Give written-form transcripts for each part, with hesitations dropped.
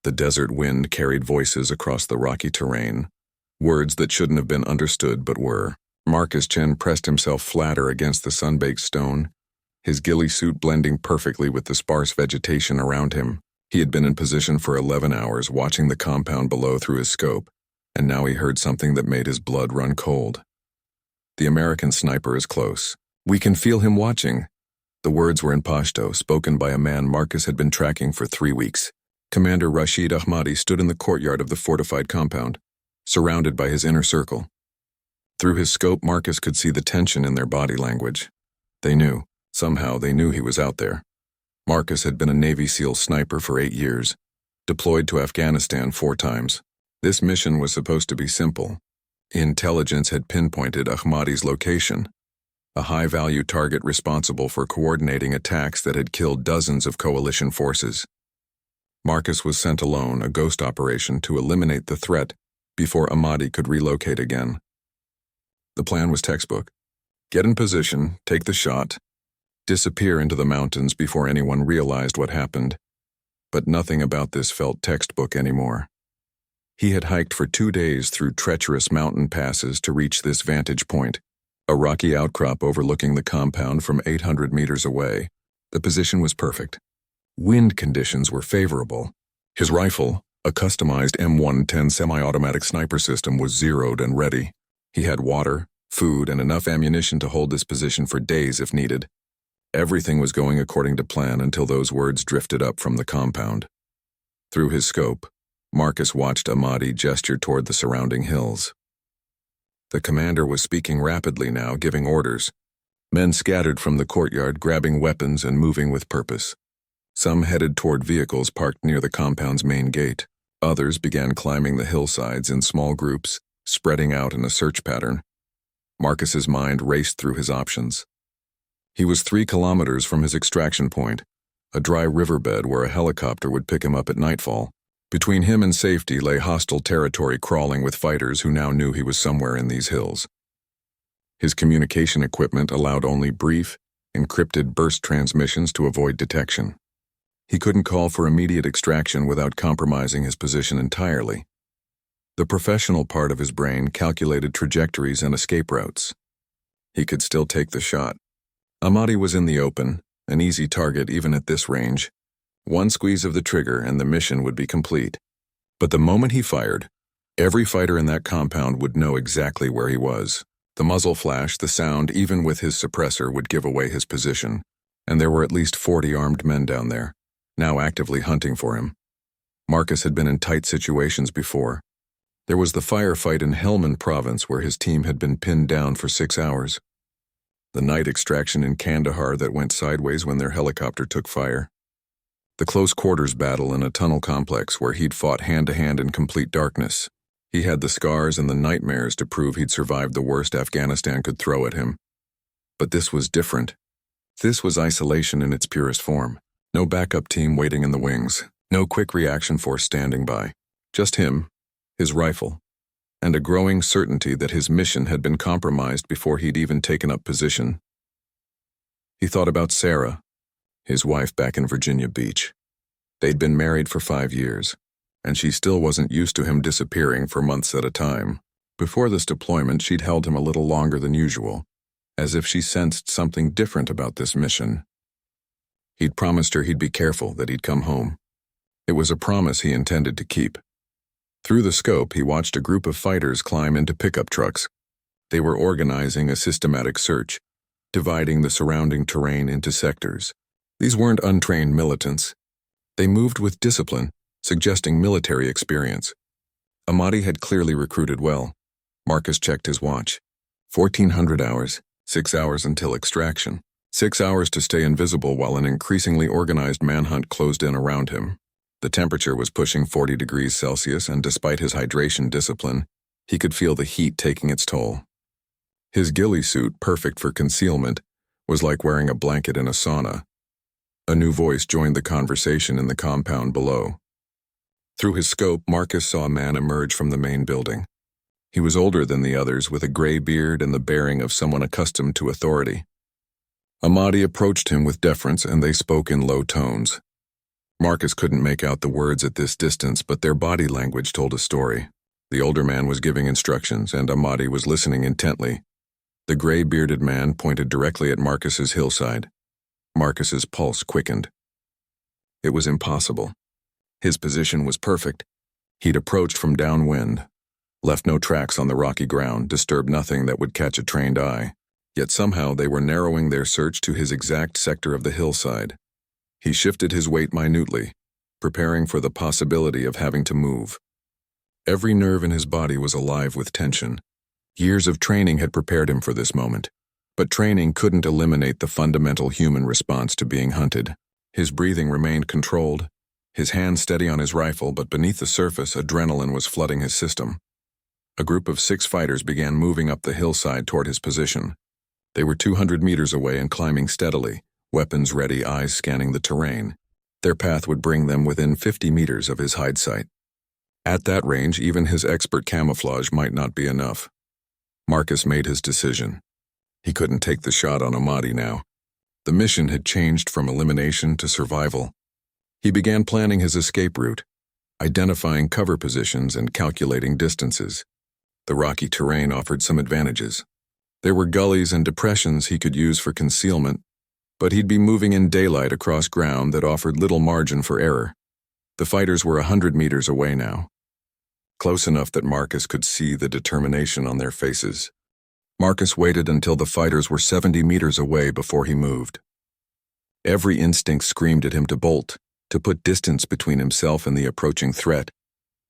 The desert wind carried voices across the rocky terrain, words that shouldn't have been understood but were. Marcus Chen pressed himself flatter against the sun-baked stone, his ghillie suit blending perfectly with the sparse vegetation around him. He had been in position for 11 hours, watching the compound below through his scope, and now he heard something that made his blood run cold. "The American sniper is close. We can feel him watching." The words were in Pashto, spoken by a man Marcus had been tracking for 3 weeks. Commander Rashid Ahmadi stood in the courtyard of the fortified compound, surrounded by his inner circle. Through his scope, Marcus could see the tension in their body language. They knew. Somehow they knew he was out there. Marcus had been a Navy SEAL sniper for 8 years, deployed to Afghanistan 4 times. This mission was supposed to be simple. Intelligence had pinpointed Ahmadi's location, a high-value target responsible for coordinating attacks that had killed dozens of coalition forces. Marcus was sent alone, a ghost operation, to eliminate the threat before Ahmadi could relocate again. The plan was textbook. Get in position, take the shot, disappear into the mountains before anyone realized what happened. But nothing about this felt textbook anymore. He had hiked for 2 days through treacherous mountain passes to reach this vantage point, a rocky outcrop overlooking the compound from 800 meters away. The position was perfect. Wind conditions were favorable. His rifle, a customized M110 semi-automatic sniper system, was zeroed and ready. He had water, food, and enough ammunition to hold this position for days if needed. Everything was going according to plan until those words drifted up from the compound. Through his scope, Marcus watched Ahmadi gesture toward the surrounding hills. The commander was speaking rapidly now, giving orders. Men scattered from the courtyard, grabbing weapons and moving with purpose. Some headed toward vehicles parked near the compound's main gate. Others began climbing the hillsides in small groups, spreading out in a search pattern. Marcus's mind raced through his options. He was 3 kilometers from his extraction point, a dry riverbed where a helicopter would pick him up at nightfall. Between him and safety lay hostile territory crawling with fighters who now knew he was somewhere in these hills. His communication equipment allowed only brief, encrypted burst transmissions to avoid detection. He couldn't call for immediate extraction without compromising his position entirely. The professional part of his brain calculated trajectories and escape routes. He could still take the shot. Ahmadi was in the open, an easy target even at this range. One squeeze of the trigger and the mission would be complete. But the moment he fired, every fighter in that compound would know exactly where he was. The muzzle flash, the sound, even with his suppressor, would give away his position, and there were at least 40 armed men down there, now actively hunting for him. Marcus had been in tight situations before. There was the firefight in Helmand province where his team had been pinned down for 6 hours. The night extraction in Kandahar that went sideways when their helicopter took fire. The close-quarters battle in a tunnel complex where he'd fought hand-to-hand in complete darkness. He had the scars and the nightmares to prove he'd survived the worst Afghanistan could throw at him. But this was different. This was isolation in its purest form. No backup team waiting in the wings. No quick reaction force standing by. Just him, his rifle, and a growing certainty that his mission had been compromised before he'd even taken up position. He thought about Sarah, his wife back in Virginia Beach. They'd been married for 5 years, and she still wasn't used to him disappearing for months at a time. Before this deployment, she'd held him a little longer than usual, as if she sensed something different about this mission. He'd promised her he'd be careful, that he'd come home. It was a promise he intended to keep. Through the scope, he watched a group of fighters climb into pickup trucks. They were organizing a systematic search, dividing the surrounding terrain into sectors. These weren't untrained militants. They moved with discipline, suggesting military experience. Ahmadi had clearly recruited well. Marcus checked his watch. 1,400 hours, 6 hours until extraction. 6 hours to stay invisible while an increasingly organized manhunt closed in around him. The temperature was pushing 40 degrees Celsius, and despite his hydration discipline, he could feel the heat taking its toll. His ghillie suit, perfect for concealment, was like wearing a blanket in a sauna. A new voice joined the conversation in the compound below. Through his scope, Marcus saw a man emerge from the main building. He was older than the others, with a gray beard and the bearing of someone accustomed to authority. Ahmadi approached him with deference, and they spoke in low tones. Marcus couldn't make out the words at this distance, but their body language told a story. The older man was giving instructions, and Ahmadi was listening intently. The gray-bearded man pointed directly at Marcus's hillside. Marcus's pulse quickened. It was impossible. His position was perfect. He'd approached from downwind, left no tracks on the rocky ground, disturbed nothing that would catch a trained eye. Yet somehow they were narrowing their search to his exact sector of the hillside. He shifted his weight minutely, preparing for the possibility of having to move. Every nerve in his body was alive with tension. Years of training had prepared him for this moment, but training couldn't eliminate the fundamental human response to being hunted. His breathing remained controlled, his hand steady on his rifle, but beneath the surface, adrenaline was flooding his system. A group of 6 fighters began moving up the hillside toward his position. They were 200 meters away and climbing steadily, weapons ready, eyes scanning the terrain. Their path would bring them within 50 meters of his hide site. At that range, even his expert camouflage might not be enough. Marcus made his decision. He couldn't take the shot on Ahmadi now. The mission had changed from elimination to survival. He began planning his escape route, identifying cover positions and calculating distances. The rocky terrain offered some advantages. There were gullies and depressions he could use for concealment, but he'd be moving in daylight across ground that offered little margin for error. The fighters were 100 meters away now, close enough that Marcus could see the determination on their faces. Marcus waited until the fighters were 70 meters away before he moved. Every instinct screamed at him to bolt, to put distance between himself and the approaching threat,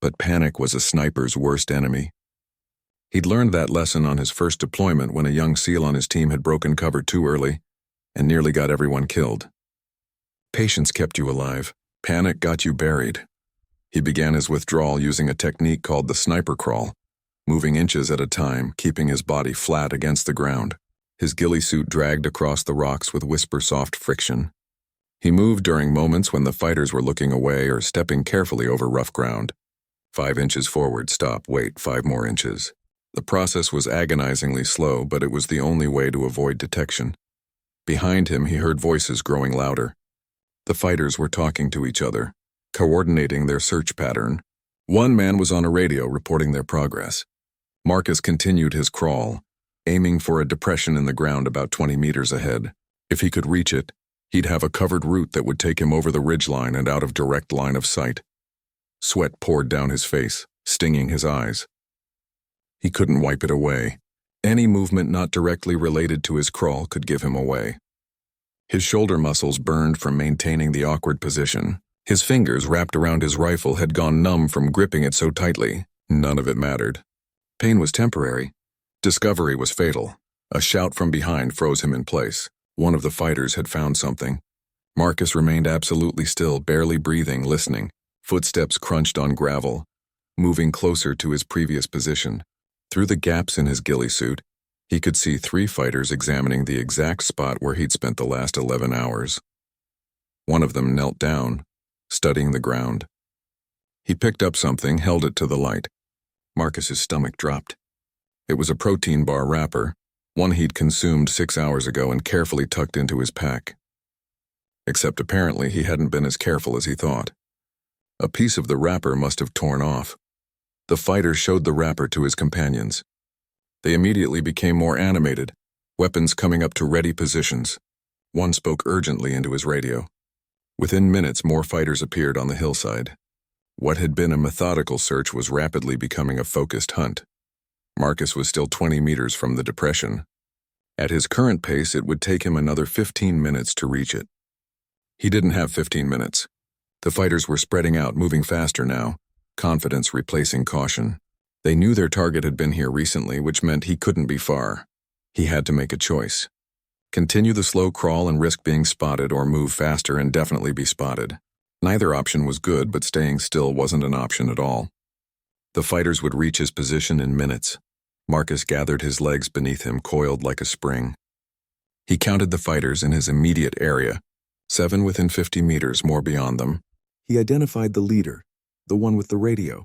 but panic was a sniper's worst enemy. He'd learned that lesson on his first deployment when a young SEAL on his team had broken cover too early and nearly got everyone killed. Patience kept you alive. Panic got you buried. He began his withdrawal using a technique called the sniper crawl, moving inches at a time, keeping his body flat against the ground. His ghillie suit dragged across the rocks with whisper-soft friction. He moved during moments when the fighters were looking away or stepping carefully over rough ground. 5 inches forward, stop, wait, 5 more inches. The process was agonizingly slow, but it was the only way to avoid detection. Behind him, he heard voices growing louder. The fighters were talking to each other, coordinating their search pattern. One man was on a radio reporting their progress. Marcus continued his crawl, aiming for a depression in the ground about 20 meters ahead. If he could reach it, he'd have a covered route that would take him over the ridgeline and out of direct line of sight. Sweat poured down his face, stinging his eyes. He couldn't wipe it away. Any movement not directly related to his crawl could give him away. His shoulder muscles burned from maintaining the awkward position. His fingers wrapped around his rifle had gone numb from gripping it so tightly. None of it mattered. Pain was temporary. Discovery was fatal. A shout from behind froze him in place. One of the fighters had found something. Marcus remained absolutely still, barely breathing, listening. Footsteps crunched on gravel, moving closer to his previous position. Through the gaps in his ghillie suit, he could see 3 fighters examining the exact spot where he'd spent the last 11 hours. One of them knelt down, studying the ground. He picked up something, held it to the light. Marcus's stomach dropped. It was a protein bar wrapper, one he'd consumed 6 hours ago and carefully tucked into his pack. Except apparently he hadn't been as careful as he thought. A piece of the wrapper must have torn off. The fighter showed the wrapper to his companions. They immediately became more animated, weapons coming up to ready positions. One spoke urgently into his radio. Within minutes, more fighters appeared on the hillside. What had been a methodical search was rapidly becoming a focused hunt. Marcus was still 20 meters from the depression. At his current pace, it would take him another 15 minutes to reach it. He didn't have 15 minutes. The fighters were spreading out, moving faster now, confidence replacing caution. They knew their target had been here recently, which meant he couldn't be far. He had to make a choice. Continue the slow crawl and risk being spotted, or move faster and definitely be spotted. Neither option was good, but staying still wasn't an option at all. The fighters would reach his position in minutes. Marcus gathered his legs beneath him, coiled like a spring. He counted the fighters in his immediate area, 7 within 50 meters, more beyond them. He identified the leader, the one with the radio.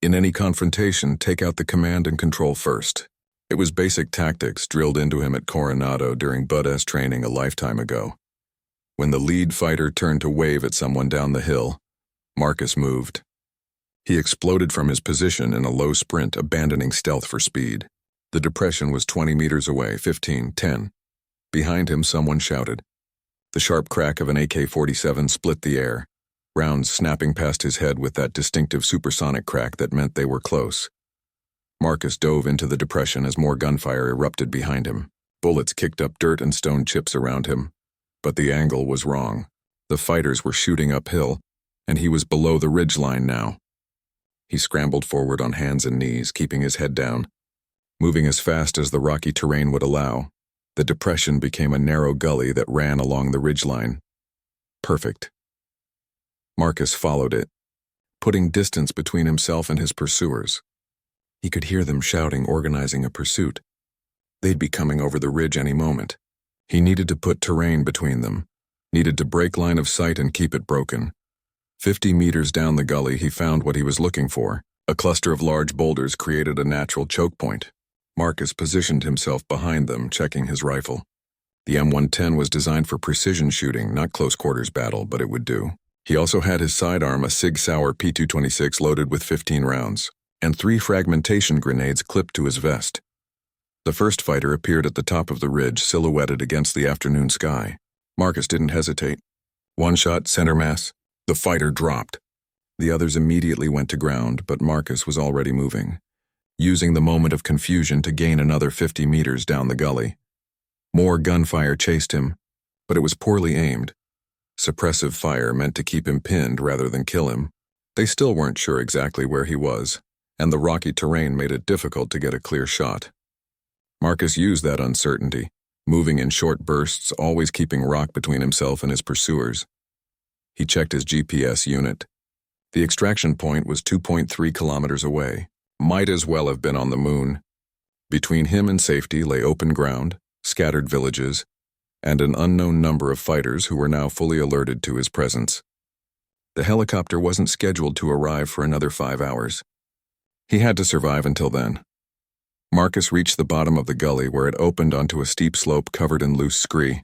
In any confrontation, take out the command and control first. It was basic tactics drilled into him at Coronado during Bud S training a lifetime ago. When the lead fighter turned to wave at someone down the hill, Marcus moved. He exploded from his position in a low sprint, abandoning stealth for speed. The depression was 20 meters away, 15, 10. Behind him, someone shouted. The sharp crack of an AK-47 split the air, rounds snapping past his head with that distinctive supersonic crack that meant they were close. Marcus dove into the depression as more gunfire erupted behind him. Bullets kicked up dirt and stone chips around him. But the angle was wrong. The fighters were shooting uphill, and he was below the ridgeline now. He scrambled forward on hands and knees, keeping his head down. Moving as fast as the rocky terrain would allow, the depression became a narrow gully that ran along the ridgeline. Perfect. Marcus followed it, putting distance between himself and his pursuers. He could hear them shouting, organizing a pursuit. They'd be coming over the ridge any moment. He needed to put terrain between them, needed to break line of sight and keep it broken. 50 meters down the gully, he found what he was looking for. A cluster of large boulders created a natural choke point. Marcus positioned himself behind them, checking his rifle. The M110 was designed for precision shooting, not close quarters battle, but it would do. He also had his sidearm, a Sig Sauer P226 loaded with 15 rounds, and 3 fragmentation grenades clipped to his vest. The first fighter appeared at the top of the ridge, silhouetted against the afternoon sky. Marcus didn't hesitate. One shot, center mass. The fighter dropped. The others immediately went to ground, but Marcus was already moving, using the moment of confusion to gain another 50 meters down the gully. More gunfire chased him, but it was poorly aimed. Suppressive fire meant to keep him pinned rather than kill him. They still weren't sure exactly where he was, and the rocky terrain made it difficult to get a clear shot. Marcus used that uncertainty, moving in short bursts, always keeping rock between himself and his pursuers. He checked his GPS unit. The extraction point was 2.3 kilometers away. Might as well have been on the moon. Between him and safety lay open ground, scattered villages, and an unknown number of fighters who were now fully alerted to his presence. The helicopter wasn't scheduled to arrive for another 5 hours. He had to survive until then. Marcus reached the bottom of the gully where it opened onto a steep slope covered in loose scree.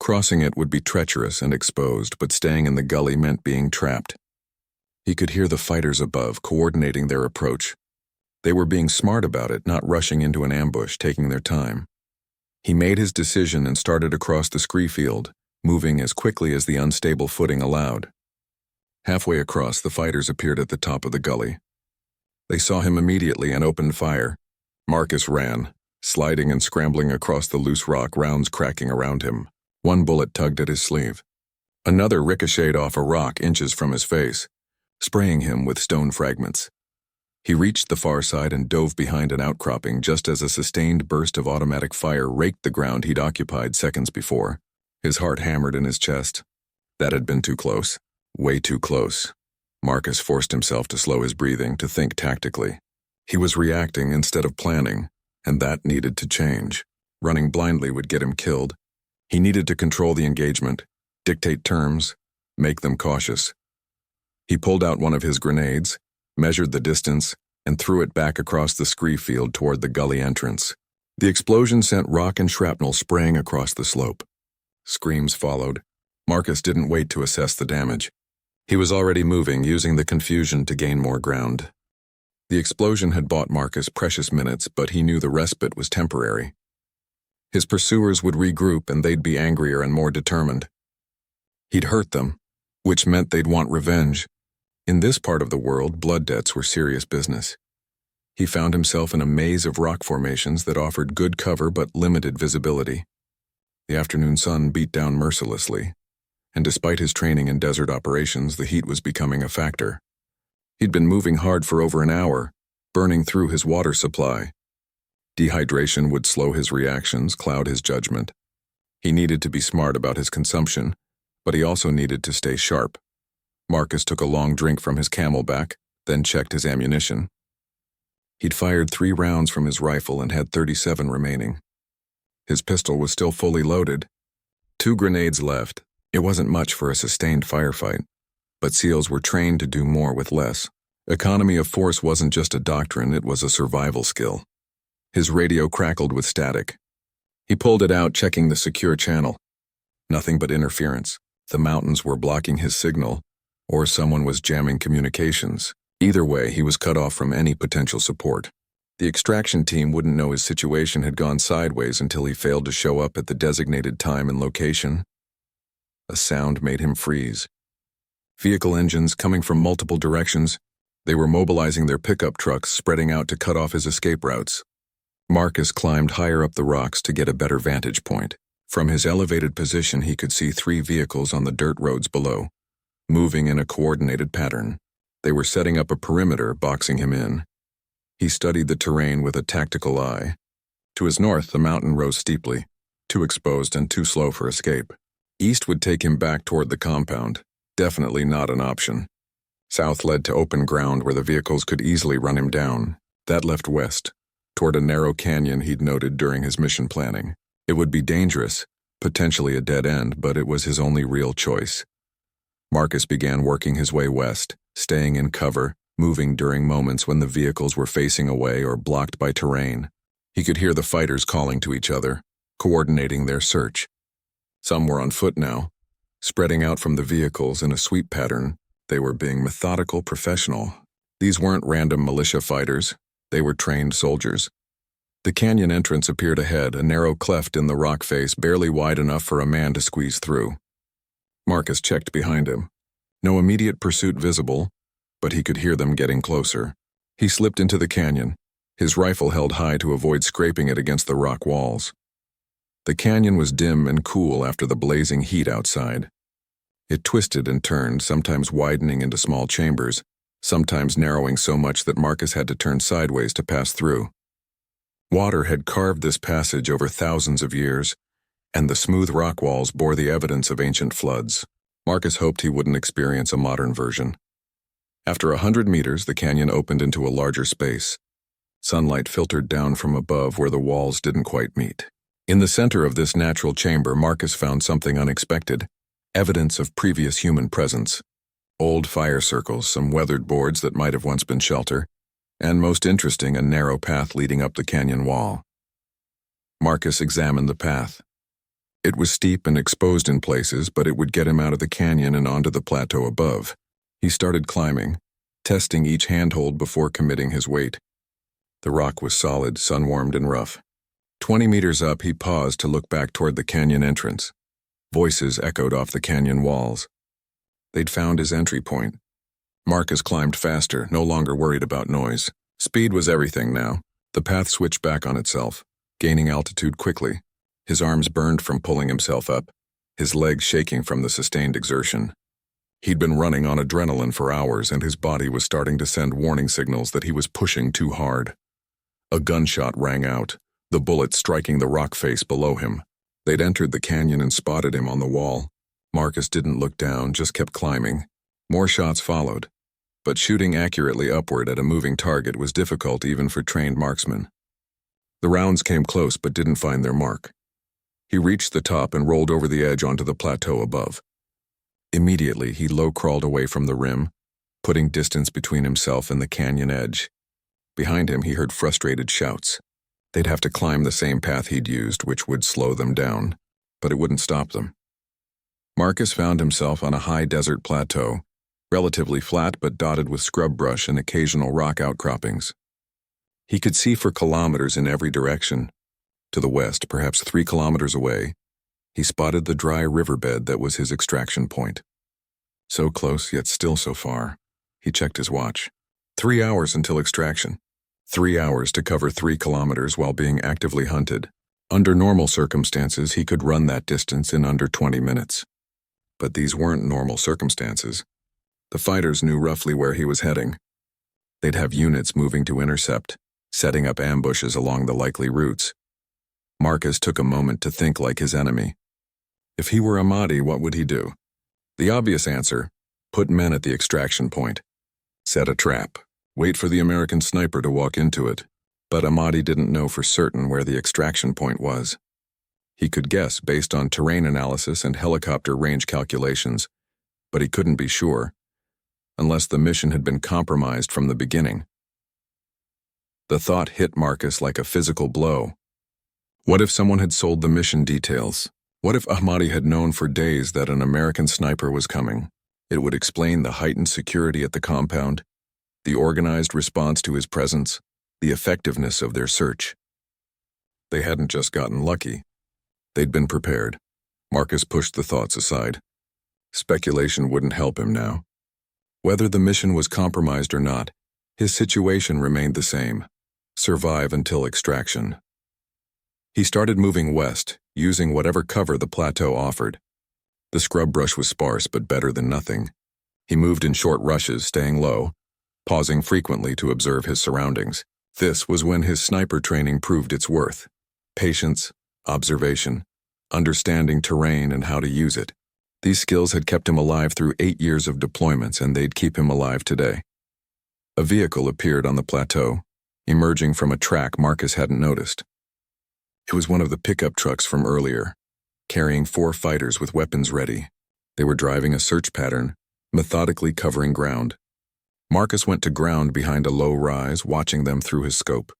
Crossing it would be treacherous and exposed, but staying in the gully meant being trapped. He could hear the fighters above coordinating their approach. They were being smart about it, not rushing into an ambush, taking their time. He made his decision and started across the scree field, moving as quickly as the unstable footing allowed. Halfway across, the fighters appeared at the top of the gully. They saw him immediately and opened fire. Marcus ran, sliding and scrambling across the loose rock, rounds cracking around him. One bullet tugged at his sleeve. Another ricocheted off a rock inches from his face, spraying him with stone fragments. He reached the far side and dove behind an outcropping just as a sustained burst of automatic fire raked the ground he'd occupied seconds before. His heart hammered in his chest. That had been too close. Way too close. Marcus forced himself to slow his breathing, to think tactically. He was reacting instead of planning, and that needed to change. Running blindly would get him killed. He needed to control the engagement, dictate terms, make them cautious. He pulled out one of his grenades, measured the distance, and threw it back across the scree field toward the gully entrance. The explosion sent rock and shrapnel spraying across the slope. Screams followed. Marcus didn't wait to assess the damage. He was already moving, using the confusion to gain more ground. The explosion had bought Marcus precious minutes, but he knew the respite was temporary. His pursuers would regroup and they'd be angrier and more determined. He'd hurt them, which meant they'd want revenge. In this part of the world, blood debts were serious business. He found himself in a maze of rock formations that offered good cover but limited visibility. The afternoon sun beat down mercilessly, and despite his training in desert operations, the heat was becoming a factor. He'd been moving hard for over an hour, burning through his water supply. Dehydration would slow his reactions, cloud his judgment. He needed to be smart about his consumption, but he also needed to stay sharp. Marcus took a long drink from his Camelback, then checked his ammunition. He'd fired 3 rounds from his rifle and had 37 remaining. His pistol was still fully loaded. 2 grenades left. It wasn't much for a sustained firefight, but SEALs were trained to do more with less. Economy of force wasn't just a doctrine, it was a survival skill. His radio crackled with static. He pulled it out, checking the secure channel. Nothing but interference. The mountains were blocking his signal, or someone was jamming communications. Either way, he was cut off from any potential support. The extraction team wouldn't know his situation had gone sideways until he failed to show up at the designated time and location. A sound made him freeze. Vehicle engines coming from multiple directions. They were mobilizing their pickup trucks, spreading out to cut off his escape routes. Marcus climbed higher up the rocks to get a better vantage point. From his elevated position, he could see 3 vehicles on the dirt roads below, moving in a coordinated pattern. They were setting up a perimeter, boxing him in. He studied the terrain with a tactical eye. To his north, the mountain rose steeply, too exposed and too slow for escape. East would take him back toward the compound, definitely not an option. South led to open ground where the vehicles could easily run him down. That left west, toward a narrow canyon he'd noted during his mission planning. It would be dangerous, potentially a dead end, but it was his only real choice. Marcus began working his way west, staying in cover, moving during moments when the vehicles were facing away or blocked by terrain. He could hear the fighters calling to each other, coordinating their search. Some were on foot now, spreading out from the vehicles in a sweep pattern. They were being methodical, professional. These weren't random militia fighters. They were trained soldiers. The canyon entrance appeared ahead, a narrow cleft in the rock face barely wide enough for a man to squeeze through. Marcus checked behind him. No immediate pursuit visible, but he could hear them getting closer. He slipped into the canyon, his rifle held high to avoid scraping it against the rock walls. The canyon was dim and cool after the blazing heat outside. It twisted and turned, sometimes widening into small chambers, sometimes narrowing so much that Marcus had to turn sideways to pass through. Water had carved this passage over thousands of years, and the smooth rock walls bore the evidence of ancient floods. Marcus hoped he wouldn't experience a modern version. After 100 meters, the canyon opened into a larger space. Sunlight filtered down from above where the walls didn't quite meet. In the center of this natural chamber, Marcus found something unexpected, evidence of previous human presence. Old fire circles, some weathered boards that might have once been shelter, and most interesting, a narrow path leading up the canyon wall. Marcus examined the path. It was steep and exposed in places, but it would get him out of the canyon and onto the plateau above. He started climbing, testing each handhold before committing his weight. The rock was solid, sun-warmed and rough. 20 meters up, he paused to look back toward the canyon entrance. Voices echoed off the canyon walls. They'd found his entry point. Marcus climbed faster, no longer worried about noise. Speed was everything now. The path switched back on itself, gaining altitude quickly. His arms burned from pulling himself up, his legs shaking from the sustained exertion. He'd been running on adrenaline for hours, and his body was starting to send warning signals that he was pushing too hard. A gunshot rang out, the bullet striking the rock face below him. They'd entered the canyon and spotted him on the wall. Marcus didn't look down, just kept climbing. More shots followed, but shooting accurately upward at a moving target was difficult even for trained marksmen. The rounds came close but didn't find their mark. He reached the top and rolled over the edge onto the plateau above. Immediately, he low-crawled away from the rim, putting distance between himself and the canyon edge. Behind him, he heard frustrated shouts. They'd have to climb the same path he'd used, which would slow them down, but it wouldn't stop them. Marcus found himself on a high desert plateau, relatively flat but dotted with scrub brush and occasional rock outcroppings. He could see for kilometers in every direction. To the west, perhaps 3 kilometers away, he spotted the dry riverbed that was his extraction point. So close, yet still so far. He checked his watch. 3 hours until extraction. 3 hours to cover 3 kilometers while being actively hunted. Under normal circumstances, he could run that distance in under 20 minutes. But these weren't normal circumstances. The fighters knew roughly where he was heading. They'd have units moving to intercept, setting up ambushes along the likely routes. Marcus took a moment to think like his enemy. If he were Ahmadi, what would he do? The obvious answer, put men at the extraction point. Set a trap. Wait for the American sniper to walk into it. But Ahmadi didn't know for certain where the extraction point was. He could guess based on terrain analysis and helicopter range calculations, but he couldn't be sure, unless the mission had been compromised from the beginning. The thought hit Marcus like a physical blow. What if someone had sold the mission details? What if Ahmadi had known for days that an American sniper was coming? It would explain the heightened security at the compound, the organized response to his presence, the effectiveness of their search. They hadn't just gotten lucky. They'd been prepared. Marcus pushed the thoughts aside. Speculation wouldn't help him now. Whether the mission was compromised or not, his situation remained the same: survive until extraction. He started moving west, using whatever cover the plateau offered. The scrub brush was sparse but better than nothing. He moved in short rushes, staying low, pausing frequently to observe his surroundings. This was when his sniper training proved its worth: patience, observation, understanding terrain and how to use it. These skills had kept him alive through 8 years of deployments, and they'd keep him alive today. A vehicle appeared on the plateau, emerging from a track Marcus hadn't noticed. It was one of the pickup trucks from earlier, carrying 4 fighters with weapons ready. They were driving a search pattern, methodically covering ground. Marcus went to ground behind a low rise, watching them through his scope.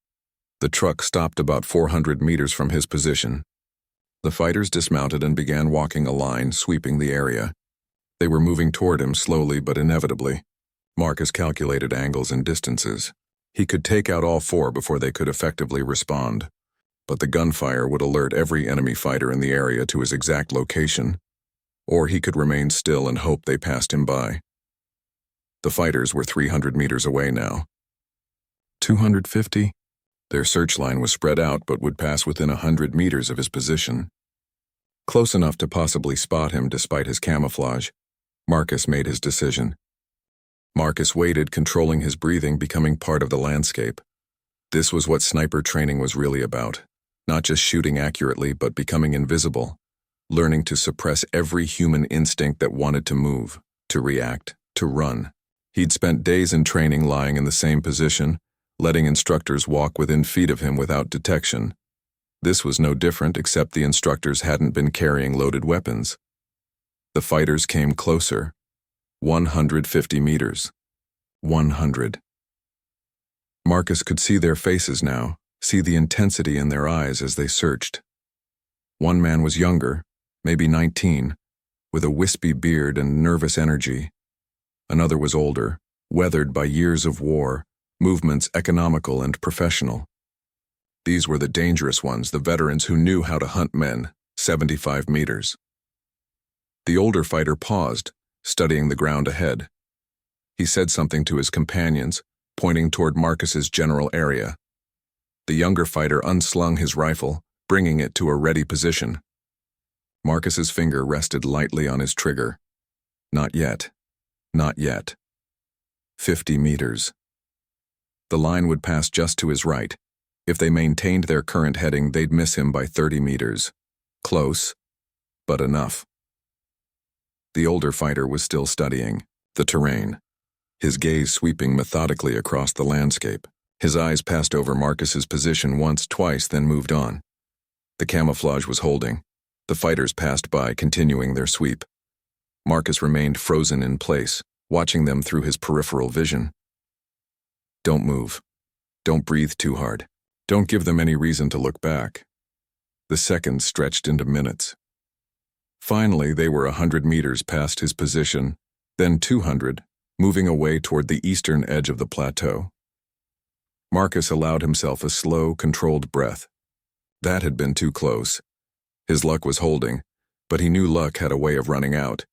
The truck stopped about 400 meters from his position. The fighters dismounted and began walking a line, sweeping the area. They were moving toward him slowly but inevitably. Marcus calculated angles and distances. He could take out all 4 before they could effectively respond. But the gunfire would alert every enemy fighter in the area to his exact location, or he could remain still and hope they passed him by. The fighters were 300 meters away now. 250? Their search line was spread out but would pass within 100 meters of his position. Close enough to possibly spot him despite his camouflage, Marcus made his decision. Marcus waited, controlling his breathing, becoming part of the landscape. This was what sniper training was really about. Not just shooting accurately, but becoming invisible, learning to suppress every human instinct that wanted to move, to react, to run. He'd spent days in training lying in the same position, letting instructors walk within feet of him without detection. This was no different, except the instructors hadn't been carrying loaded weapons. The fighters came closer. 150 meters. 100. Marcus could see their faces now, see the intensity in their eyes as they searched. One man was younger, maybe 19, with a wispy beard and nervous energy. Another was older, weathered by years of war, movements economical and professional. These were the dangerous ones, the veterans who knew how to hunt men, 75 meters. The older fighter paused, studying the ground ahead. He said something to his companions, pointing toward Marcus's general area. The younger fighter unslung his rifle, bringing it to a ready position. Marcus's finger rested lightly on his trigger. Not yet. Not yet. 50 meters. The line would pass just to his right. If they maintained their current heading, they'd miss him by 30 meters. Close, but enough. The older fighter was still studying the terrain, his gaze sweeping methodically across the landscape. His eyes passed over Marcus's position once, twice, then moved on. The camouflage was holding. The fighters passed by, continuing their sweep. Marcus remained frozen in place, watching them through his peripheral vision. Don't move. Don't breathe too hard. Don't give them any reason to look back. The seconds stretched into minutes. Finally, they were 100 meters past his position, then 200, moving away toward the eastern edge of the plateau. Marcus allowed himself a slow, controlled breath. That had been too close. His luck was holding, but he knew luck had a way of running out.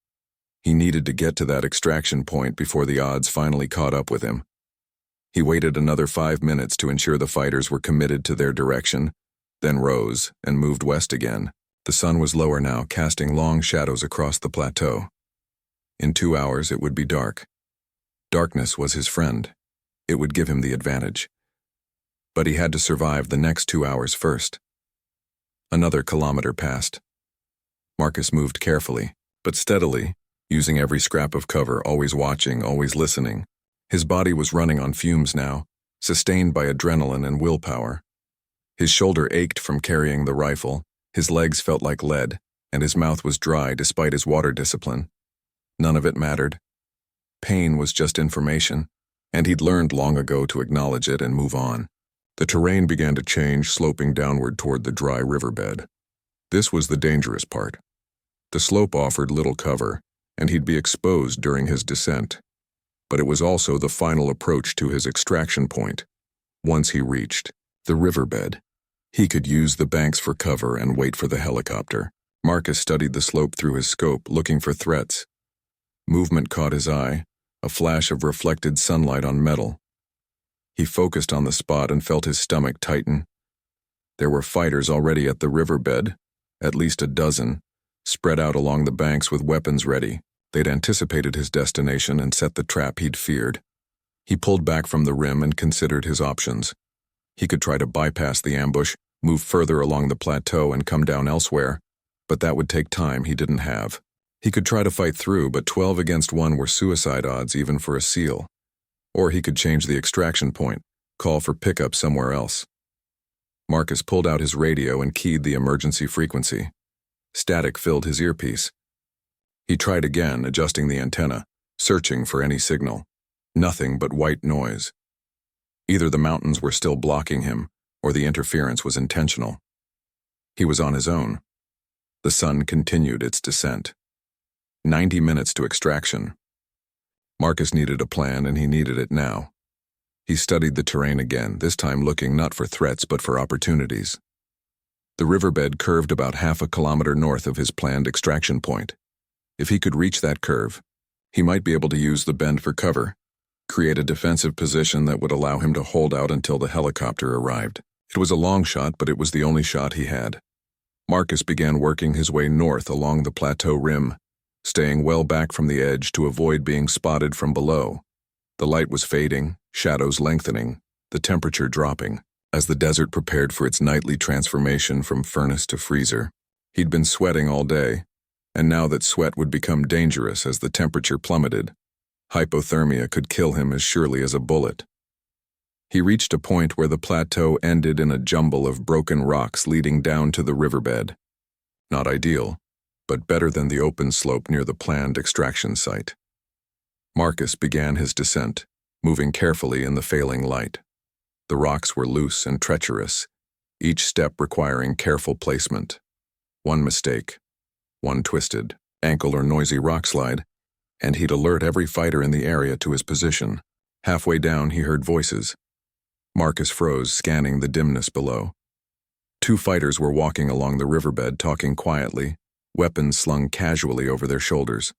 He needed to get to that extraction point before the odds finally caught up with him. He waited another 5 minutes to ensure the fighters were committed to their direction, then rose and moved west again. The sun was lower now, casting long shadows across the plateau. In 2 hours, it would be dark. Darkness was his friend. It would give him the advantage. But he had to survive the next 2 hours first. Another kilometer passed. Marcus moved carefully, but steadily, using every scrap of cover, always watching, always listening. His body was running on fumes now, sustained by adrenaline and willpower. His shoulder ached from carrying the rifle, his legs felt like lead, and his mouth was dry despite his water discipline. None of it mattered. Pain was just information, and he'd learned long ago to acknowledge it and move on. The terrain began to change, sloping downward toward the dry riverbed. This was the dangerous part. The slope offered little cover, and he'd be exposed during his descent. But it was also the final approach to his extraction point. Once he reached the riverbed, he could use the banks for cover and wait for the helicopter. Marcus studied the slope through his scope, looking for threats. Movement caught his eye, a flash of reflected sunlight on metal. He focused on the spot and felt his stomach tighten. There were fighters already at the riverbed, at least a dozen, spread out along the banks with weapons ready. They'd anticipated his destination and set the trap he'd feared. He pulled back from the rim and considered his options. He could try to bypass the ambush, move further along the plateau and come down elsewhere, but that would take time he didn't have. He could try to fight through, but 12 against 1 were suicide odds even for a SEAL. Or he could change the extraction point, call for pickup somewhere else. Marcus pulled out his radio and keyed the emergency frequency. Static filled his earpiece. He tried again, adjusting the antenna, searching for any signal. Nothing but white noise. Either the mountains were still blocking him, or the interference was intentional. He was on his own. The sun continued its descent. 90 minutes to extraction. Marcus needed a plan, and he needed it now. He studied the terrain again, this time looking not for threats but for opportunities. The riverbed curved about half a kilometer north of his planned extraction point. If he could reach that curve, he might be able to use the bend for cover, create a defensive position that would allow him to hold out until the helicopter arrived. It was a long shot, but it was the only shot he had. Marcus began working his way north along the plateau rim, staying well back from the edge to avoid being spotted from below. The light was fading, shadows lengthening, the temperature dropping, as the desert prepared for its nightly transformation from furnace to freezer. He'd been sweating all day, and now that sweat would become dangerous as the temperature plummeted. Hypothermia could kill him as surely as a bullet. He reached a point where the plateau ended in a jumble of broken rocks leading down to the riverbed. Not ideal, but better than the open slope near the planned extraction site. Marcus began his descent, moving carefully in the failing light. The rocks were loose and treacherous, each step requiring careful placement. One mistake, one twisted, ankle or noisy rock slide, and he'd alert every fighter in the area to his position. Halfway down, he heard voices. Marcus froze, scanning the dimness below. 2 fighters were walking along the riverbed, talking quietly, weapons slung casually over their shoulders.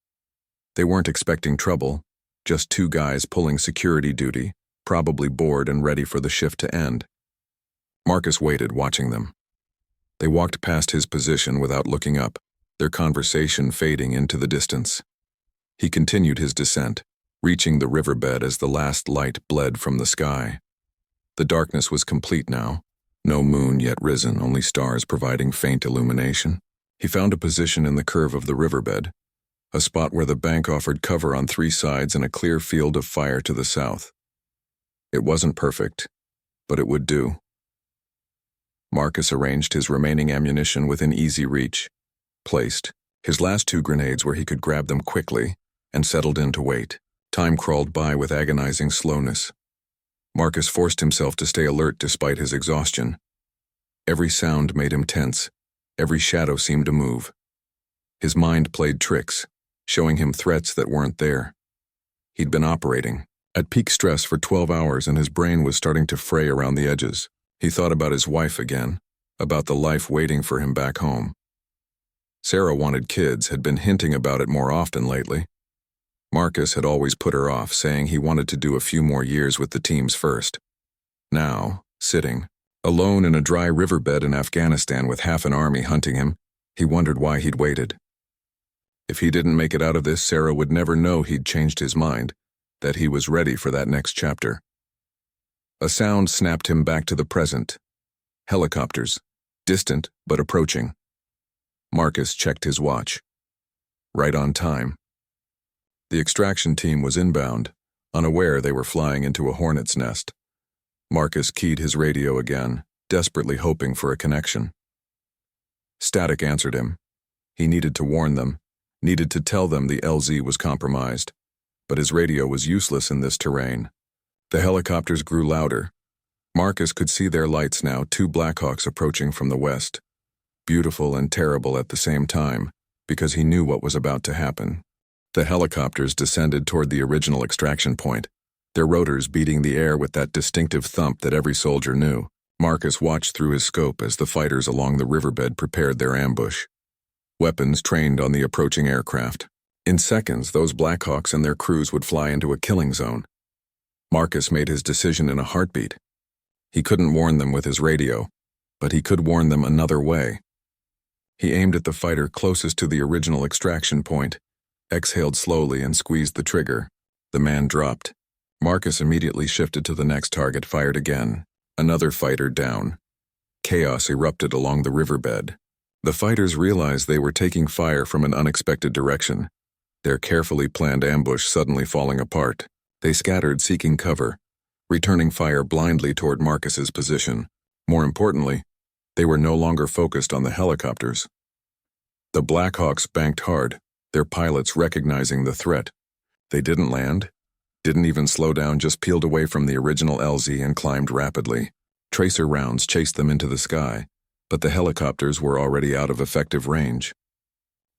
They weren't expecting trouble, just 2 guys pulling security duty, probably bored and ready for the shift to end. Marcus waited, watching them. They walked past his position without looking up, their conversation fading into the distance. He continued his descent, reaching the riverbed as the last light bled from the sky. The darkness was complete now. No moon yet risen, only stars providing faint illumination. He found a position in the curve of the riverbed, a spot where the bank offered cover on 3 sides and a clear field of fire to the south. It wasn't perfect, but it would do. Marcus arranged his remaining ammunition within easy reach, placed his last 2 grenades where he could grab them quickly, and settled in to wait. Time crawled by with agonizing slowness. Marcus forced himself to stay alert despite his exhaustion. Every sound made him tense. Every shadow seemed to move. His mind played tricks, showing him threats that weren't there. He'd been operating at peak stress for 12 hours and his brain was starting to fray around the edges. He thought about his wife again, about the life waiting for him back home. Sarah wanted kids, had been hinting about it more often lately. Marcus had always put her off, saying he wanted to do a few more years with the teams first. Now, sitting alone in a dry riverbed in Afghanistan with half an army hunting him, he wondered why he'd waited. If he didn't make it out of this, Sarah would never know he'd changed his mind, that he was ready for that next chapter. A sound snapped him back to the present. Helicopters, distant but approaching. Marcus checked his watch. Right on time. The extraction team was inbound, unaware they were flying into a hornet's nest. Marcus keyed his radio again, desperately hoping for a connection. Static answered him. He needed to warn them, needed to tell them the LZ was compromised, but his radio was useless in this terrain. The helicopters grew louder. Marcus could see their lights now, 2 Blackhawks approaching from the west. beautiful and terrible at the same time, because he knew what was about to happen. The helicopters descended toward the original extraction point, their rotors beating the air with that distinctive thump that every soldier knew. Marcus watched through his scope as the fighters along the riverbed prepared their ambush. Weapons trained on the approaching aircraft. In seconds, those Blackhawks and their crews would fly into a killing zone. Marcus made his decision in a heartbeat. He couldn't warn them with his radio, but he could warn them another way. He aimed at the fighter closest to the original extraction point, exhaled slowly and squeezed the trigger. The man dropped. Marcus immediately shifted to the next target, fired again. Another fighter down. Chaos erupted along the riverbed. The fighters realized they were taking fire from an unexpected direction, their carefully planned ambush suddenly falling apart. They scattered, seeking cover, returning fire blindly toward Marcus's position. More importantly, they were no longer focused on the helicopters. The Blackhawks banked hard, their pilots recognizing the threat. They didn't land, didn't even slow down, just peeled away from the original LZ and climbed rapidly. Tracer rounds chased them into the sky, but the helicopters were already out of effective range.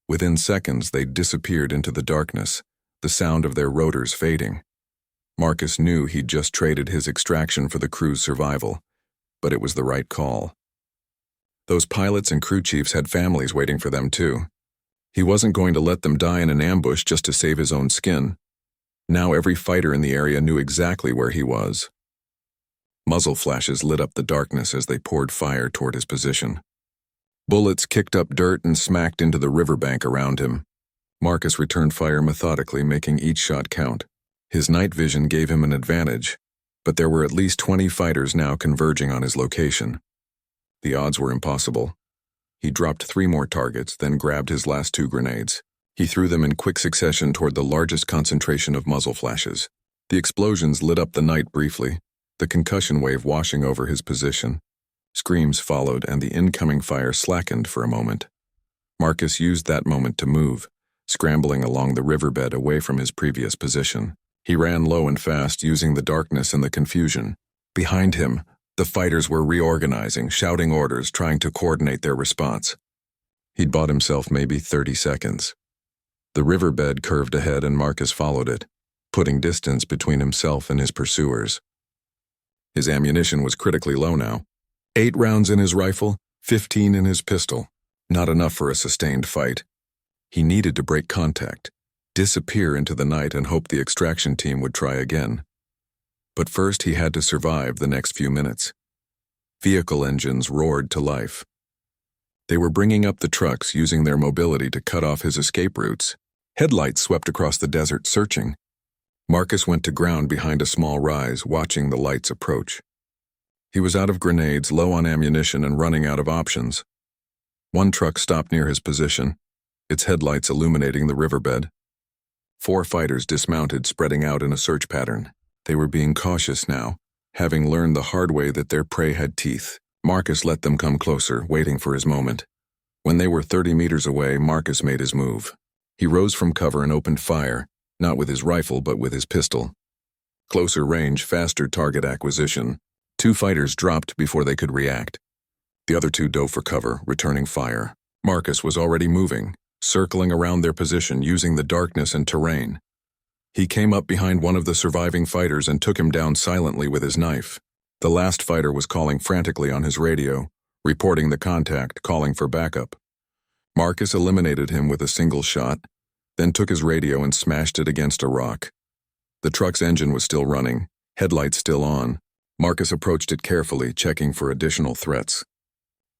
Within seconds, they disappeared into the darkness, the sound of their rotors fading. Marcus knew he'd just traded his extraction for the crew's survival, but it was the right call. Those pilots and crew chiefs had families waiting for them too. He wasn't going to let them die in an ambush just to save his own skin. Now every fighter in the area knew exactly where he was. Muzzle flashes lit up the darkness as they poured fire toward his position. Bullets kicked up dirt and smacked into the riverbank around him. Marcus returned fire methodically, making each shot count. His night vision gave him an advantage, but there were at least 20 fighters now converging on his location. The odds were impossible. He dropped 3 more targets, then grabbed his last 2 grenades. He threw them in quick succession toward the largest concentration of muzzle flashes. The explosions lit up the night briefly, the concussion wave washing over his position. Screams followed, and the incoming fire slackened for a moment. Marcus used that moment to move, scrambling along the riverbed away from his previous position. He ran low and fast, using the darkness and the confusion. Behind him, the fighters were reorganizing, shouting orders, trying to coordinate their response. He'd bought himself maybe 30 seconds. The riverbed curved ahead and Marcus followed it, putting distance between himself and his pursuers. His ammunition was critically low now. 8 rounds in his rifle, 15 in his pistol. Not enough for a sustained fight. He needed to break contact, disappear into the night, and hope the extraction team would try again. But first he had to survive the next few minutes. Vehicle engines roared to life. They were bringing up the trucks, using their mobility to cut off his escape routes. Headlights swept across the desert, searching. Marcus went to ground behind a small rise, watching the lights approach. He was out of grenades, low on ammunition, and running out of options. One truck stopped near his position, its headlights illuminating the riverbed. 4 fighters dismounted, spreading out in a search pattern. They were being cautious now, having learned the hard way that their prey had teeth. Marcus let them come closer, waiting for his moment. When they were 30 meters away, Marcus made his move. He rose from cover and opened fire, not with his rifle but with his pistol. Closer range, faster target acquisition. 2 fighters dropped before they could react. The other 2 dove for cover, returning fire. Marcus was already moving, circling around their position, using the darkness and terrain. He came up behind one of the surviving fighters and took him down silently with his knife. The last fighter was calling frantically on his radio, reporting the contact, calling for backup. Marcus eliminated him with a single shot, then took his radio and smashed it against a rock. The truck's engine was still running, headlights still on. Marcus approached it carefully, checking for additional threats.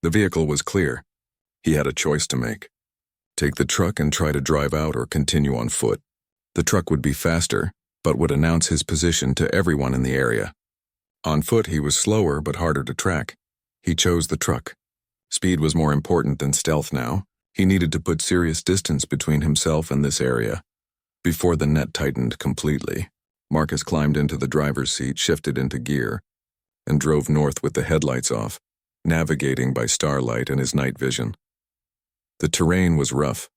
The vehicle was clear. He had a choice to make. Take the truck and try to drive out, or continue on foot. The truck would be faster, but would announce his position to everyone in the area. On foot, he was slower but harder to track. He chose the truck. Speed was more important than stealth now. He needed to put serious distance between himself and this area. Before the net tightened completely, Marcus climbed into the driver's seat, shifted into gear, and drove north with the headlights off, navigating by starlight and his night vision. The terrain was rough,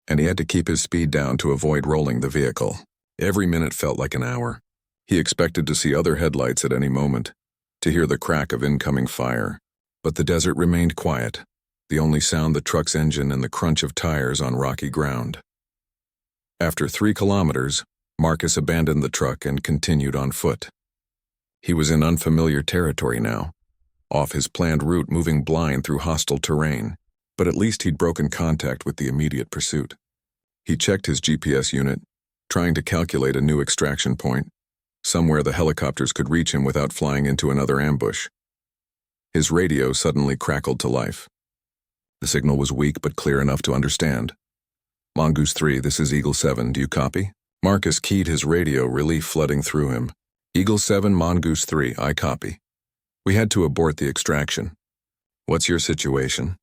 and he had to keep his speed down to avoid rolling the vehicle. Every minute felt like an hour. He expected to see other headlights at any moment, to hear the crack of incoming fire, but the desert remained quiet. the only sound the truck's engine and the crunch of tires on rocky ground. After 3 kilometers, Marcus abandoned the truck and continued on foot. He was in unfamiliar territory now, off his planned route, moving blind through hostile terrain, but at least he'd broken contact with the immediate pursuit. He checked his GPS unit, trying to calculate a new extraction point, somewhere the helicopters could reach him without flying into another ambush. His radio suddenly crackled to life. The signal was weak but clear enough to understand. "Mongoose 3, this is Eagle 7, do you copy?" Marcus keyed his radio, relief flooding through him. "Eagle 7, Mongoose 3, I copy. We had to abort the extraction. What's your situation?"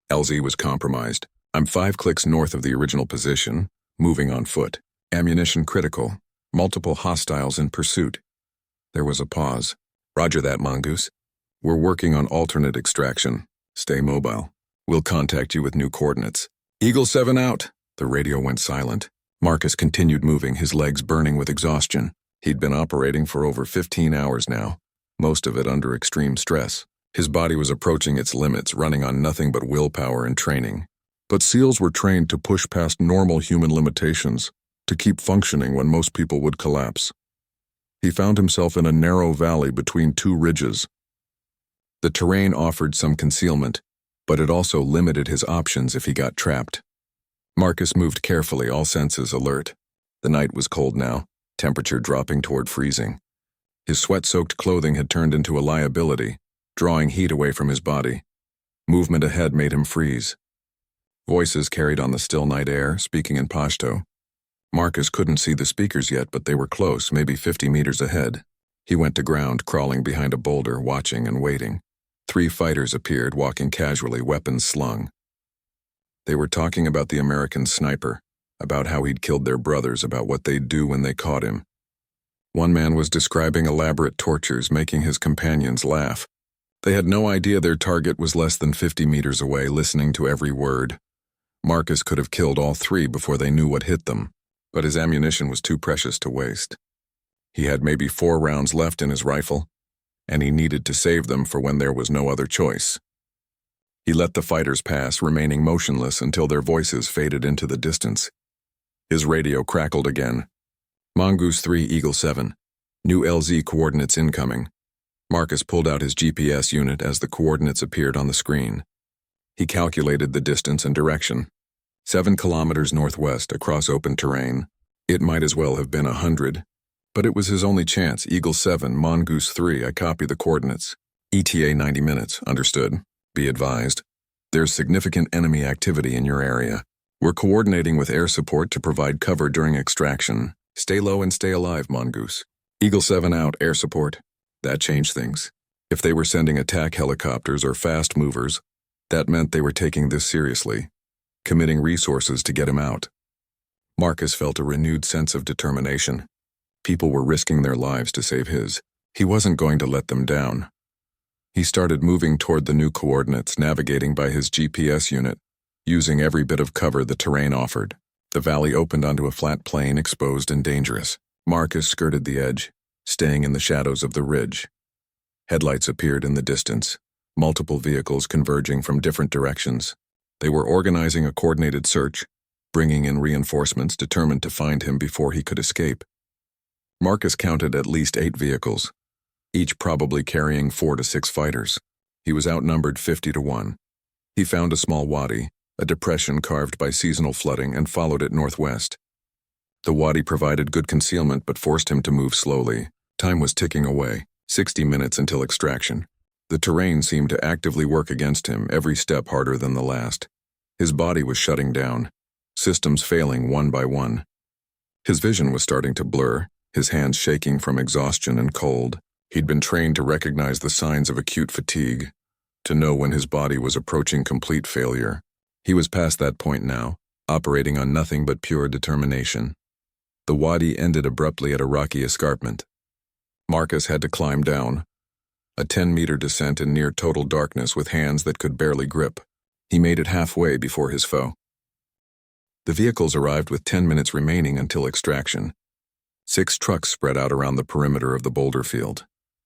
LZ was compromised. "I'm 5 clicks north of the original position, moving on foot. Ammunition critical. Multiple hostiles in pursuit." There was a pause. "Roger that, Mongoose. We're working on alternate extraction. Stay mobile. We'll contact you with new coordinates." "Eagle 7 out." The radio went silent. Marcus continued moving, his legs burning with exhaustion. He'd been operating for over 15 hours now, most of it under extreme stress. His body was approaching its limits, running on nothing but willpower and training. But SEALs were trained to push past normal human limitations, to keep functioning when most people would collapse. He found himself in a narrow valley between 2 ridges. The terrain offered some concealment, but it also limited his options if he got trapped. Marcus moved carefully, all senses alert. The night was cold now, temperature dropping toward freezing. His sweat-soaked clothing had turned into a liability, drawing heat away from his body. Movement ahead made him freeze. Voices carried on the still night air, speaking in Pashto. Marcus couldn't see the speakers yet, but they were close, maybe 50 meters ahead. He went to ground, crawling behind a boulder, watching and waiting. 3 fighters appeared, walking casually, weapons slung. They were talking about the American sniper, about how he'd killed their brothers, about what they'd do when they caught him. One man was describing elaborate tortures, making his companions laugh. They had no idea their target was less than 50 meters away, listening to every word. Marcus could have killed all 3 before they knew what hit them, but his ammunition was too precious to waste. He had maybe 4 rounds left in his rifle, and he needed to save them for when there was no other choice. He let the fighters pass, remaining motionless until their voices faded into the distance. His radio crackled again. "Mongoose 3, Eagle 7. New LZ coordinates incoming." Marcus pulled out his GPS unit as the coordinates appeared on the screen. He calculated the distance and direction. 7 kilometers northwest, across open terrain. It might as well have been 100, but it was his only chance. "Eagle 7, Mongoose 3, I copy the coordinates. ETA 90 minutes, understood. Be advised, there's significant enemy activity in your area. We're coordinating with air support to provide cover during extraction. Stay low and stay alive, Mongoose." "Eagle 7 out, air support." That changed things. If they were sending attack helicopters or fast movers, that meant they were taking this seriously, committing resources to get him out. Marcus felt a renewed sense of determination. People were risking their lives to save his. He wasn't going to let them down. He started moving toward the new coordinates, navigating by his GPS unit, using every bit of cover the terrain offered. The valley opened onto a flat plain, exposed and dangerous. Marcus skirted the edge, staying in the shadows of the ridge. Headlights appeared in the distance, multiple vehicles converging from different directions. They were organizing a coordinated search, bringing in reinforcements determined to find him before he could escape. Marcus counted at least 8 vehicles, each probably carrying 4 to 6 fighters. He was outnumbered 50 to 1. He found a small wadi, a depression carved by seasonal flooding, and followed it northwest. The wadi provided good concealment but forced him to move slowly. Time was ticking away, 60 minutes until extraction. The terrain seemed to actively work against him, every step harder than the last. His body was shutting down, systems failing one by one. His vision was starting to blur, his hands shaking from exhaustion and cold. He'd been trained to recognize the signs of acute fatigue, to know when his body was approaching complete failure. He was past that point now, operating on nothing but pure determination. The wadi ended abruptly at a rocky escarpment. Marcus had to climb down, a 10-meter descent in near total darkness with hands that could barely grip. He made it halfway before his foe. The vehicles arrived with 10 minutes remaining until extraction. 6 trucks spread out around the perimeter of the boulder field,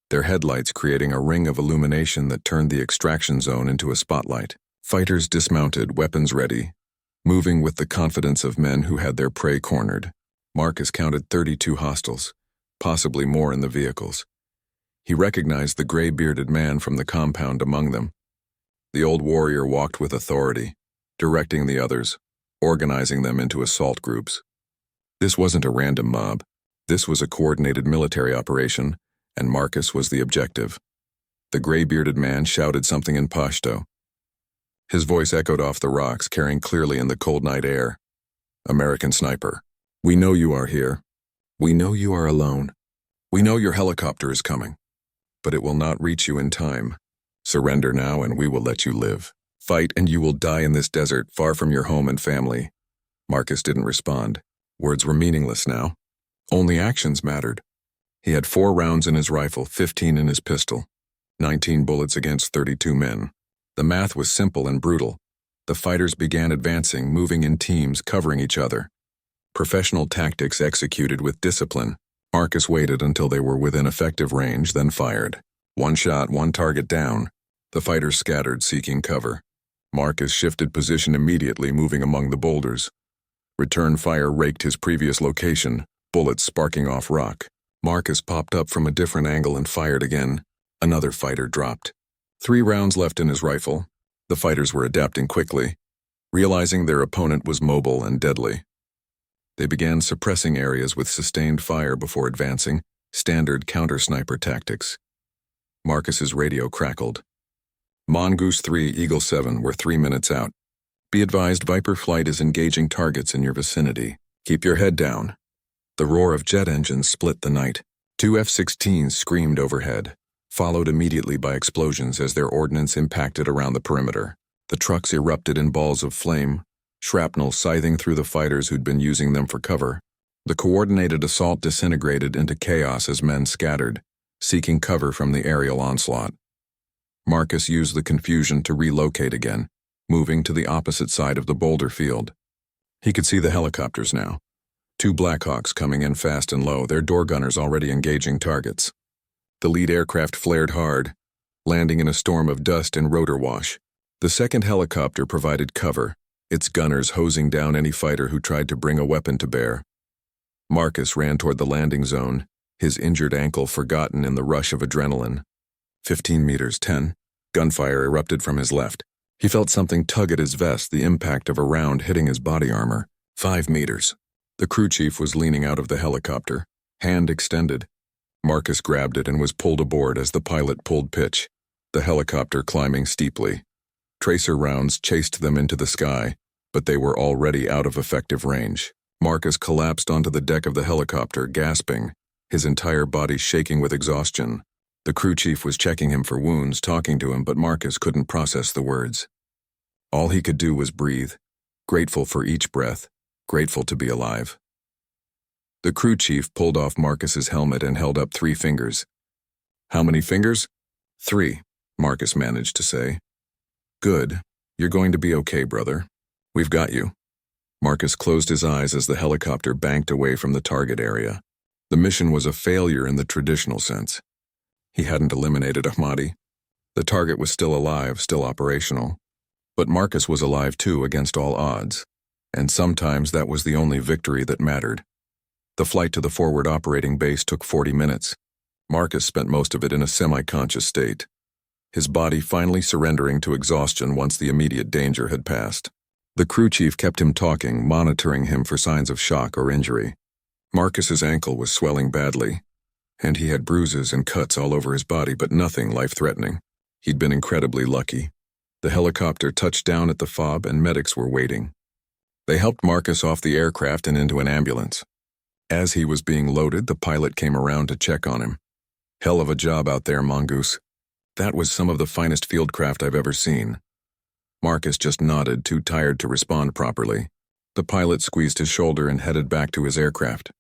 their headlights creating a ring of illumination that turned the extraction zone into a spotlight. Fighters dismounted, weapons ready, moving with the confidence of men who had their prey cornered. Marcus counted 32 hostiles, possibly more in the vehicles. He recognized the gray-bearded man from the compound among them. The old warrior walked with authority, directing the others, organizing them into assault groups. This wasn't a random mob. This was a coordinated military operation, and Marcus was the objective. The gray-bearded man shouted something in Pashto. His voice echoed off the rocks, carrying clearly in the cold night air. American sniper. We know you are here. We know you are alone. We know your helicopter is coming. But it will not reach you in time. Surrender now and we will let you live. Fight and you will die in this desert, far from your home and family. Marcus didn't respond. Words were meaningless now. Only actions mattered. He had 4 rounds in his rifle, 15 in his pistol. 19 bullets against 32 men. The math was simple and brutal. The fighters began advancing, moving in teams, covering each other. Professional tactics executed with discipline. Marcus waited until they were within effective range, then fired. 1 shot, 1 target down. The fighters scattered, seeking cover. Marcus shifted position immediately, moving among the boulders. Return fire raked his previous location, bullets sparking off rock. Marcus popped up from a different angle and fired again. Another fighter dropped. 3 rounds left in his rifle. The fighters were adapting quickly, realizing their opponent was mobile and deadly. They began suppressing areas with sustained fire before advancing, standard counter-sniper tactics. Marcus's radio crackled. Mongoose 3, Eagle 7, we're 3 minutes out. Be advised, Viper flight is engaging targets in your vicinity. Keep your head down. The roar of jet engines split the night. 2 F-16s screamed overhead, followed immediately by explosions as their ordnance impacted around the perimeter. The trucks erupted in balls of flame, shrapnel scything through the fighters who'd been using them for cover. The coordinated assault disintegrated into chaos as men scattered, seeking cover from the aerial onslaught. Marcus used the confusion to relocate again, moving to the opposite side of the boulder field. He could see the helicopters now. 2 Blackhawks coming in fast and low, their door gunners already engaging targets. The lead aircraft flared hard, landing in a storm of dust and rotor wash. The second helicopter provided cover, its gunners hosing down any fighter who tried to bring a weapon to bear. Marcus ran toward the landing zone, his injured ankle forgotten in the rush of adrenaline. 15 meters, 10. Gunfire erupted from his left. He felt something tug at his vest, the impact of a round hitting his body armor. 5 meters. The crew chief was leaning out of the helicopter, hand extended. Marcus grabbed it and was pulled aboard as the pilot pulled pitch, the helicopter climbing steeply. Tracer rounds chased them into the sky, but they were already out of effective range. Marcus collapsed onto the deck of the helicopter, gasping, his entire body shaking with exhaustion. The crew chief was checking him for wounds, talking to him, but Marcus couldn't process the words. All he could do was breathe, grateful for each breath, grateful to be alive. The crew chief pulled off Marcus's helmet and held up 3 fingers. How many fingers? 3, Marcus managed to say. Good. You're going to be okay, brother. We've got you. Marcus closed his eyes as the helicopter banked away from the target area. The mission was a failure in the traditional sense. He hadn't eliminated Ahmadi. The target was still alive, still operational. But Marcus was alive too, against all odds. And sometimes that was the only victory that mattered. The flight to the forward operating base took 40 minutes. Marcus spent most of it in a semi-conscious state, his body finally surrendering to exhaustion once the immediate danger had passed. The crew chief kept him talking, monitoring him for signs of shock or injury. Marcus's ankle was swelling badly, and he had bruises and cuts all over his body, but nothing life-threatening. He'd been incredibly lucky. The helicopter touched down at the FOB and medics were waiting. They helped Marcus off the aircraft and into an ambulance. As he was being loaded, the pilot came around to check on him. Hell of a job out there, Mongoose. That was some of the finest fieldcraft I've ever seen. Marcus just nodded, too tired to respond properly. The pilot squeezed his shoulder and headed back to his aircraft.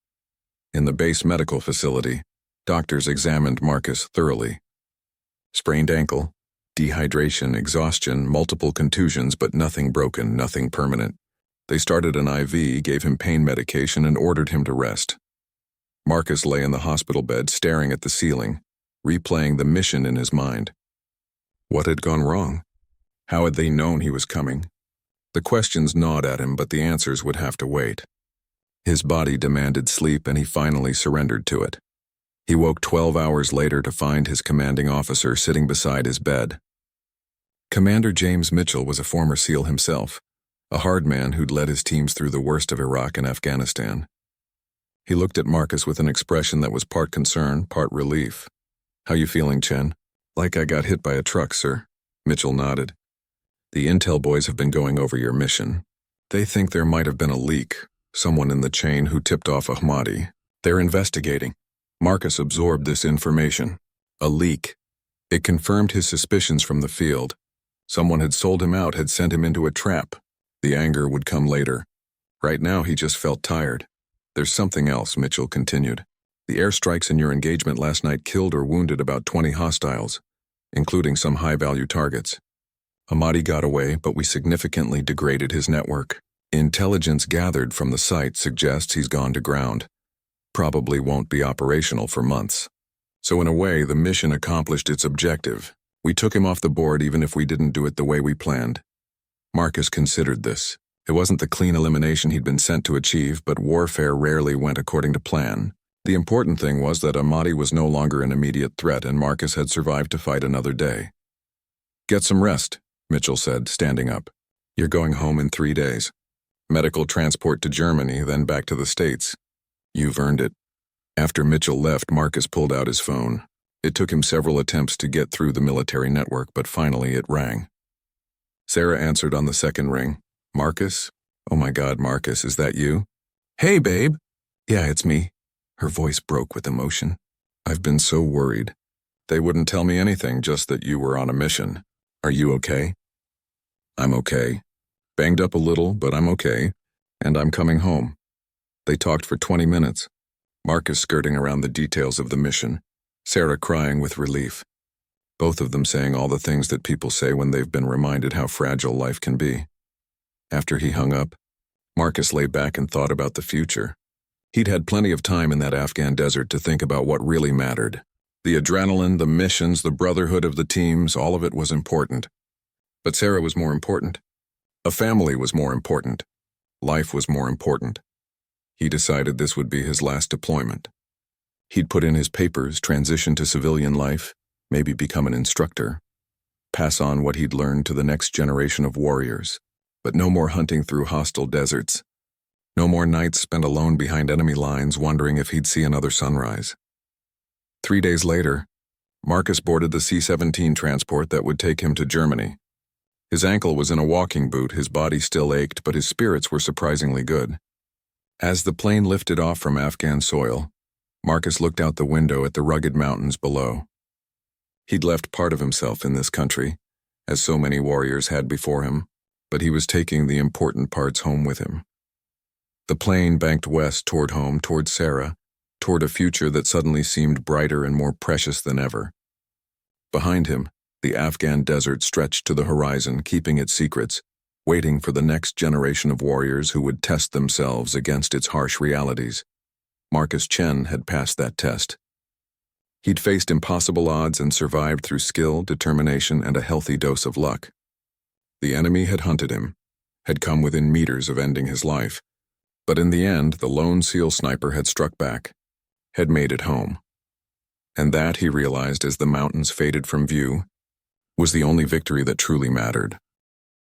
In the base medical facility, doctors examined Marcus thoroughly. Sprained ankle, dehydration, exhaustion, multiple contusions, but nothing broken, nothing permanent. They started an IV, gave him pain medication, and ordered him to rest. Marcus lay in the hospital bed, staring at the ceiling, replaying the mission in his mind. What had gone wrong? How had they known he was coming? The questions gnawed at him, but the answers would have to wait. His body demanded sleep, and he finally surrendered to it. He woke 12 hours later to find his commanding officer sitting beside his bed. Commander James Mitchell was a former SEAL himself, a hard man who'd led his teams through the worst of Iraq and Afghanistan. He looked at Marcus with an expression that was part concern, part relief. "How you feeling, Chen?" "Like I got hit by a truck, sir." Mitchell nodded. "The intel boys have been going over your mission. They think there might have been a leak, someone in the chain who tipped off Ahmadi. They're investigating." Marcus absorbed this information. A leak. It confirmed his suspicions from the field. Someone had sold him out, had sent him into a trap. The anger would come later. Right now he just felt tired. "There's something else," Mitchell continued. "The airstrikes in your engagement last night killed or wounded about 20 hostiles, including some high-value targets. Ahmadi got away, but we significantly degraded his network. Intelligence gathered from the site suggests he's gone to ground. Probably won't be operational for months. So in a way, the mission accomplished its objective. We took him off the board even if we didn't do it the way we planned." Marcus considered this. It wasn't the clean elimination he'd been sent to achieve, but warfare rarely went according to plan. The important thing was that Ahmadi was no longer an immediate threat, and Marcus had survived to fight another day. "Get some rest," Mitchell said, standing up. "You're going home in 3 days. Medical transport to Germany, then back to the States. You've earned it." After Mitchell left, Marcus pulled out his phone. It took him several attempts to get through the military network, but finally it rang. Sarah answered on the second ring. "Marcus? Oh my God, Marcus, is that you?" "Hey, babe." "Yeah, it's me." Her voice broke with emotion. "I've been so worried. They wouldn't tell me anything, just that you were on a mission. Are you okay?" "I'm okay. Banged up a little, but I'm okay. And I'm coming home." They talked for 20 minutes. Marcus skirting around the details of the mission, Sarah crying with relief. Both of them saying all the things that people say when they've been reminded how fragile life can be. After he hung up, Marcus lay back and thought about the future. He'd had plenty of time in that Afghan desert to think about what really mattered. The adrenaline, the missions, the brotherhood of the teams, all of it was important. But Sarah was more important. A family was more important. Life was more important. He decided this would be his last deployment. He'd put in his papers, transition to civilian life, maybe become an instructor, pass on what he'd learned to the next generation of warriors. But no more hunting through hostile deserts. No more nights spent alone behind enemy lines wondering if he'd see another sunrise. 3 days later, Marcus boarded the C-17 transport that would take him to Germany. His ankle was in a walking boot, his body still ached, but his spirits were surprisingly good. As the plane lifted off from Afghan soil, Marcus looked out the window at the rugged mountains below. He'd left part of himself in this country, as so many warriors had before him, but he was taking the important parts home with him. The plane banked west toward home, toward Sarah, toward a future that suddenly seemed brighter and more precious than ever. Behind him, the Afghan desert stretched to the horizon, keeping its secrets, waiting for the next generation of warriors who would test themselves against its harsh realities. Marcus Chen had passed that test. He'd faced impossible odds and survived through skill, determination, and a healthy dose of luck. The enemy had hunted him, had come within meters of ending his life, but in the end, the lone SEAL sniper had struck back, had made it home. And that, he realized as the mountains faded from view, was the only victory that truly mattered.